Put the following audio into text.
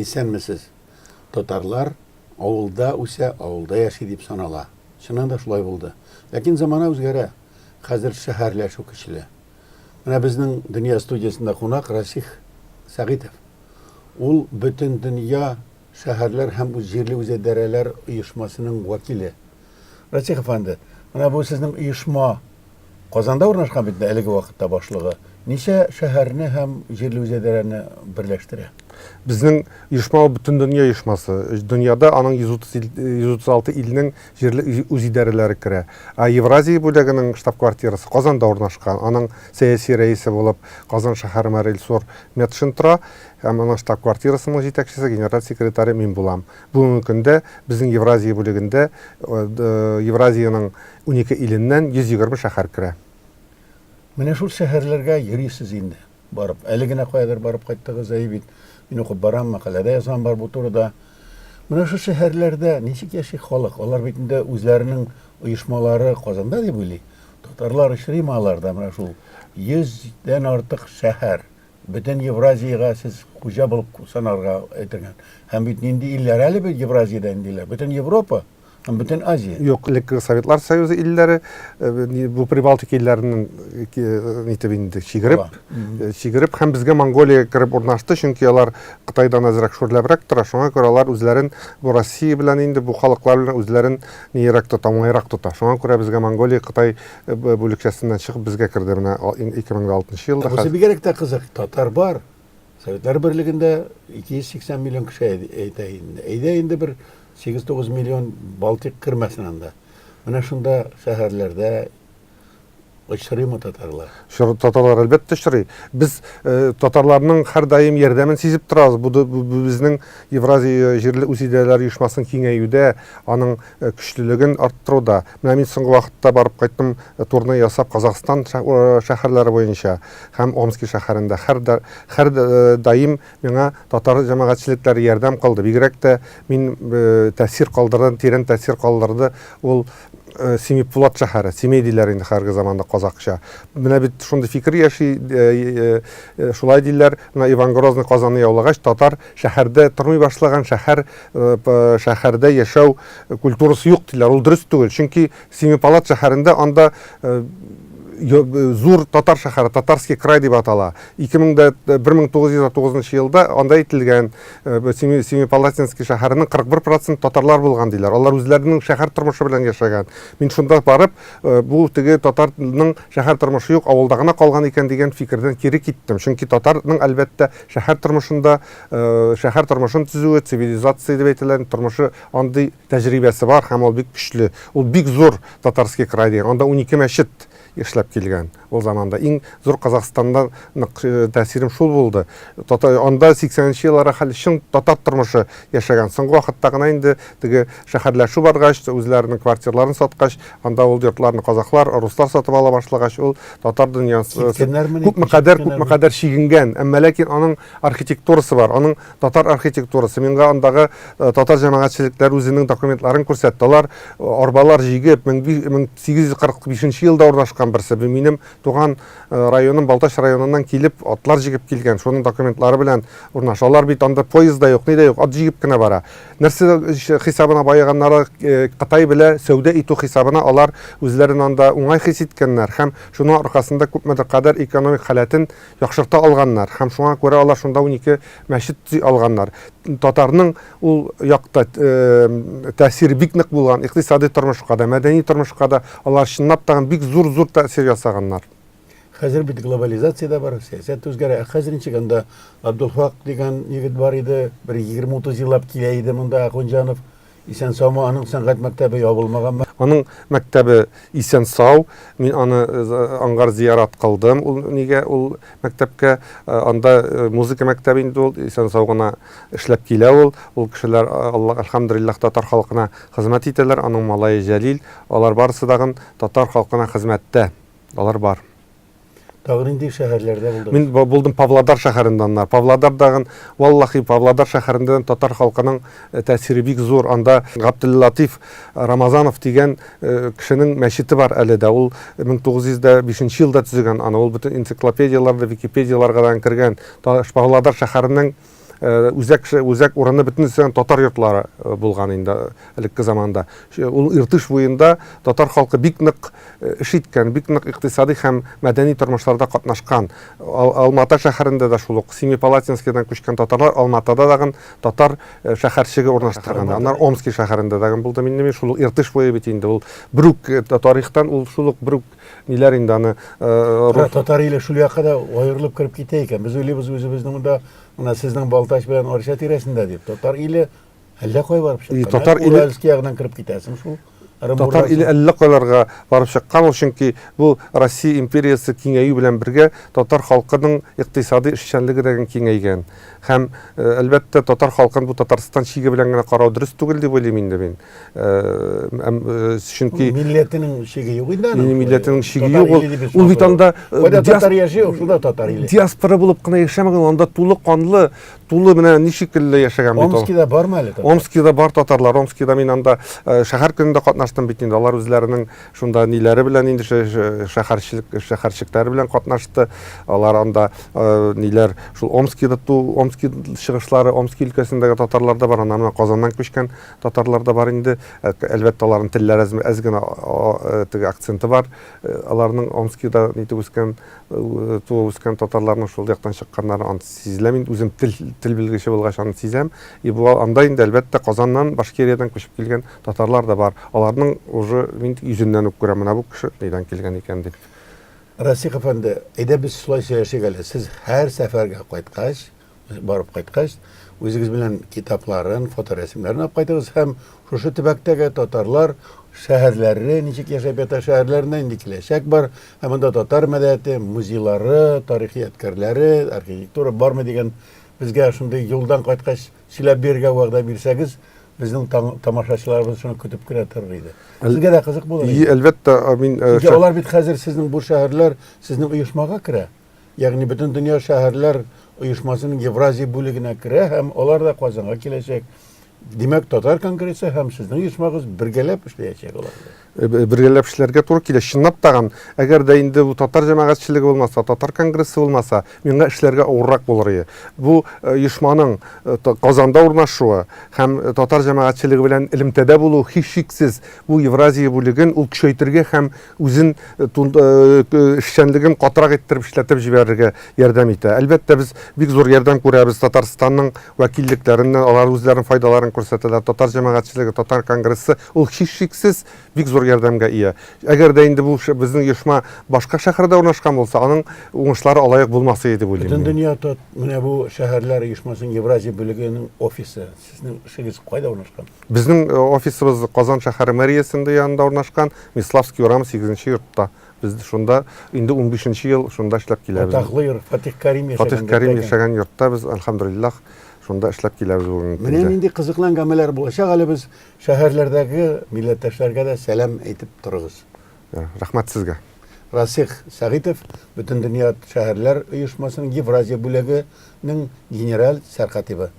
исәнмесез? Татарлар авылда үсә, авылда яши дип санала. Чыннан да шулай булды. Ләкин замана үзгәрә. Хәзер шәһәрләшү көчле. Менә безнең дөнья студиясында кунак Расих Сәгитов. Ул бөтен дөнья шәһәрләр һәм җирле үзидарәләр оешмасының вәкиле. Расих әфәнде, менә бу сезнең оешма Казанда урнашкан бит әлеге вакытта башлыгы. Ничә шәһәрне һәм җирле үзидарәне берләштерә? Безнең оешма бөтен дөнья оешмасы. Дөньяда аның 136 илнең җирле үзидарәләре керә. Евразия бүлегенең штаб-квартирасы Казанда урнашкан. Аның сәяси рәисе булып Казан шәһәр мэры Илсур Метшин тора. Һәм аның штаб-квартирасының җитәкчесе генераль секретаре мин булам. Бүгенге көндә безнең Евразия бүлегендә Евразияның 12 иленнән 120 шәһәр керә. Менә шул шәһәрләргә йөрисез инде. Барып, әле генә каядыр барып кайттыгыз, бит. Мин укып барам, мәкаләдә язган бар бу турыда. Менә шул шәһәрләрдә ничек яши халык? Алар бит инде үзләренең оешмалары Казанда дип уйлый. Татарлар эшлиме аларда менә шул 100дән артык шәһәр. Бөтен Евразияга сез хуҗа булып санарга әйтергән. Һәм бит нинди илләр әле бит Евразиядә индиләр? Бөтен Европа һәм бөтен Азия. Юк, элек Советлар Союзы илләре бу Прибалтика илләреннән нитеп инде чигереп һәм безгә Монголия кереп урнашты, чөнки алар Кытайдан азрак шүрләбрәк тора. Шуңа күрә алар үзләрен бу Россия белән инде бу халыклар белән үзләрен нирәк тота, уңайрак тота. Шуңа күрә безгә Монголия Кытай бүлекчәсеннән чыгып безгә керде менә 2006 елда. Бу бигрәк тә кызык. Татар бар. Советлар Берлегендә 280 миллион кеше әйтә инде. Әйдә инде бер 8-9 миллион Балтик кермәсен анда. Менә шунда шәһәрләрдә очрыймы татарлар? Татарлар әлбәттә очрый. Без татарларның һәр даим ярдәмен сизеп торабыз. Бу безнең Евразия җирле үзидарәләр оешмасын киңәюдә, аның көчлелеген арттыруда. Менә мин соңгы вакытта барып кайттым, турны ясап Казакстан шәһәрләре буенча һәм Омский шәһәрендә һәр даим миңа татар җәмәгатьчелекләре ярдәм кылды. Бигрәк тә мин тәэсир калдырды, тирән тәэсир калдырды. Ул Семипулат шәһәре, Семей диләр инде хәзерге заманда казакча. Менә бит шундый фикер яши, шулай диләр. Менә Иван Грозный Казанны яулагач, татар шәһәрдә тормый башлаган, шәһәрдә яшәү культурасы юк диләр. Ул дөрес түгел, чөнки Семипалат шәһәрендә анда зур татар шәһәре, Татарский край дип атала. 1909 елда анда әйтелгән Семипалатинский шәһәренең 41% татарлар булган диләр. Алар үзләренең шәһәр тормышы белән яшәгән. Мин шунда барып, бу теге татарның шәһәр тормышы юк, авылда гына калган икән дигән фикердән кире киттем. Чөнки татарның әлбәттә шәһәр тормышында, шәһәр тормышын төзүе, цивилизация дип әйтелгән тормышы андый тәҗрибәсе бар һәм ул бик көчле. Ул бик зур Татарский край дигән. Анда 12 мәчет эшләп килгән. Ул заманда иң зур Казакстанда тәэсирем шул булды. Анда 80нче елларга хәл чын татар тормышы яшәгән. Соңгы вакытта гына инде теге шәһәрләшү баргач, үзләренең квартирларын саткач, анда ул йортларны казаклар, руслар сатып ала башлагач, ул татар дөньясы күпме кадәр чигенгән. Әмма ләкин аның архитектурасы бар, аның татар архитектурасы. Миңа андагы татар җәмәгатьчелекләр үзенең документларын күрсәттеләр. Арбалар җигеп 1845 елда урнашкан берсе. Минем туган районым Балташ районыннан килеп, атлар җигеп килгән. Шуның документлары белән урнашалар бит, анда поезда юк, ни дә юк, ат җигеп кенә бара. Нәрсә хисабына баеганнары Кытай белән сәүдә итү хисабына алар үзләрен анда уңай хис иткәннәр һәм шуның аркасында күпмедер кадәр экономик халәтен яхшырта алганнар һәм шуңа күрә алар шунда 12 мәчет алганнар. Татарның ул якта тәэсире бик нык булган, икътисади тормышка да, мәдәни тормышка да алар чынлап тагын бик зур тәэсир ясаганнар. Хәзер бит глобализация бар, сәясәт үзгәрә. Хәзер ничек анда Абдулхак дигән егет бар иде, бер 20-30 еллап килә иде монда Ахунҗанов. Исән саумы, аның сәнгать мәктәбе ябылмаганмы? Аның мәктәбе исән сау. Мин аны аңгар зиярат кылдым. Ул нигә ул мәктәпкә, анда музыка мәктәбе инде ул исән сау гына эшләп килә ул. Ул кешеләр, Аллаһ әлхәмдүлиллаһ, татар халкына хезмәт итәләр. Аның малае Җәлил, алар барысы дагы татар халкына хезмәттә. Алар бар. Тагын инде шәһәрләрдә булды. Мин булдым Павлодар шәһәрендән. Павлодардагы, валлаһи, Павлодар шәһәрендә татар халкының тәэсире бик зур. Анда Габдуллатиф Рамазанов дигән кешенең мәчете бар әле дә. Ул 1905 елда төзегән. Аны ул бөтен энциклопедияларда, Википедияларга да кергән. Павлодар шәһәренең үзәк урыны бөтенесен татар йортлары булган инде элекке заманда. Ул Иртыш буенда татар халкы бик нык эш иткән, бик нык икътисади һәм мәдәни тормышларда катнашкан. Алмата шәһәрендә дә шул ук Семипалатинскидан күчкән татарлар Алматада дагы татар шәһәрчеге урнаштырган. Аннар Омский шәһәрендә дагы булды. Минем шул Иртыш буе бит инде ул брук тарихтан ул шул ук брук ниләр инде аны татар иле шул якка да аерылып кирип китә икән. Без уйлыйбыз үзебезнең монда менә сезнең Балтач белән Орша тирәсендә дип. Татар иле әллә кай барып чыккан. Татар иле Уральский ягыннан кирип китәсең шул. Татар иле әллә кайларга барып чыккан ул, чөнки бу Россия империясы киңәю белән бергә татар халкының икътисади эшчәнлеге дә киңәйгән. Һәм әлбәттә татар халкын бу Татарстан чиге белән генә карау дөрес түгел дип уйлыйм инде мин. Чөнки милләтенең чиге юк инде. Милләтенең чиге юк. Ул бит анда татар яши, шунда татар иле. Диаспора булып кына яшәмәгән, анда тулы канлы, тулы менә ничекелле яшәгән бит ул. Омскида бармы әле? Омскида бар татарлар. Омскида мин анда шәһәр көнендә катнаштым бит инде. Алар үзләренең шунда ниләре белән инде шәһәрчекләре белән катнашты. Алар анда ниләр шул Омскида Омский чыгышлары, Омский өлкәсендәге татарлар да бар. Аннан Казаннан күчкән татарлар да бар инде. Әлбәттә аларның телләре әз генә теге акценты бар. Аларның Омскида нитеп үскән татарларның шул яктан чыкканнары аны сизелә. Мин үзем тел белгече булгач аны сизәм. Бу анда инде әлбәттә Казаннан, Башкириядан күчеп килгән татарлар да бар. Аларның уже мин йөзеннән үк күрәм, менә бу кеше нидән килгән икән дип. Расих әфәнде, әйдә без шулай сөйләшик әле. Сез һәр сәфәргә кайткач, барып кайткач, үзегез белән китапларын, фоторәсемнәрен алып кайтыгыз һәм шушы төбәктәге татарлар шәһәрләре ничек яшәп ята, шәһәрләренә инде киләчәк бар. Һәм анда татар мәдәнияте, музейлары, тарихи ядкарлары, архитектура бармы дигән безгә шундый юлдан кайткач сөйләп бирергә вәгъдә бирсәгез, безнең тамашачыларыбыз шуны көтеп кенә торыр иде. Сезгә дә кызык булыр. Әлбәттә, мин алар бит хәзер сезнең бу шәһәрләр сезнең оешмага керә. Ягъни бөтен дөнья шәһәрләр оешмасының Евразия бүлегенә керә һәм алар да Казанга киләчәк. Димәк, татар конгрессы һәм сезнең оешмагыз бергәләп эшләячәк алар. Бергәләп эшләргә туры килә. Чынлап тагын, әгәр дә инде бу татар җәмәгатьчелеге булмаса, татар конгрессы булмаса, миңа эшләргә авыррак булыр иде. Бу оешманың Казанда урнашуы һәм татар җәмәгатьчелеге белән элемтәдә булу һичшиксез бу Евразия бүлеген ул көчәйтергә һәм үзен эшчәнлеген катырак иттереп эшләтеп җибәрергә ярдәм итә. Әлбәттә, без бик зур ярдәм күрәбез Татарстанның вәкиллекләреннән, алар үзләренең файдаларын күрсәтәләр. Татар җәмәгатьчелеге, татар конгрессы ул һичшиксез бик зур ярдәмгә ия. Әгәр дә инде бу безнең оешма башка шәһәрдә урнашкан булса, аның уңышлары алайык булмаса иде бу. Бөтен дөнья менә бу шәһәрләр оешмасының Евразия бүлегенең офисы. Сезнең эшегез кайда урнашкан? Безнең офисыбыз Казан шәһәре мэриясендә янында урнашкан, Миславский урам 8-нче йортта. Без шунда инде 15-нче ел шунда эшләп киләбез. Атаклы йорт Фатих Карим яшәгән йортта без әлхәмдүлиллаһ шунда эшләп киләбез бүген. Менә нинди кызыклы әңгәмәләр булачак әле, без шәһәрләрдәге милләттәшләргә дә сәлам әйтеп торыгыз. Рәхмәт сезгә. Расих Сәгитов, бөтен дөнья шәһәрләр оешмасының Евразия бүлегенең генераль сәркатибы.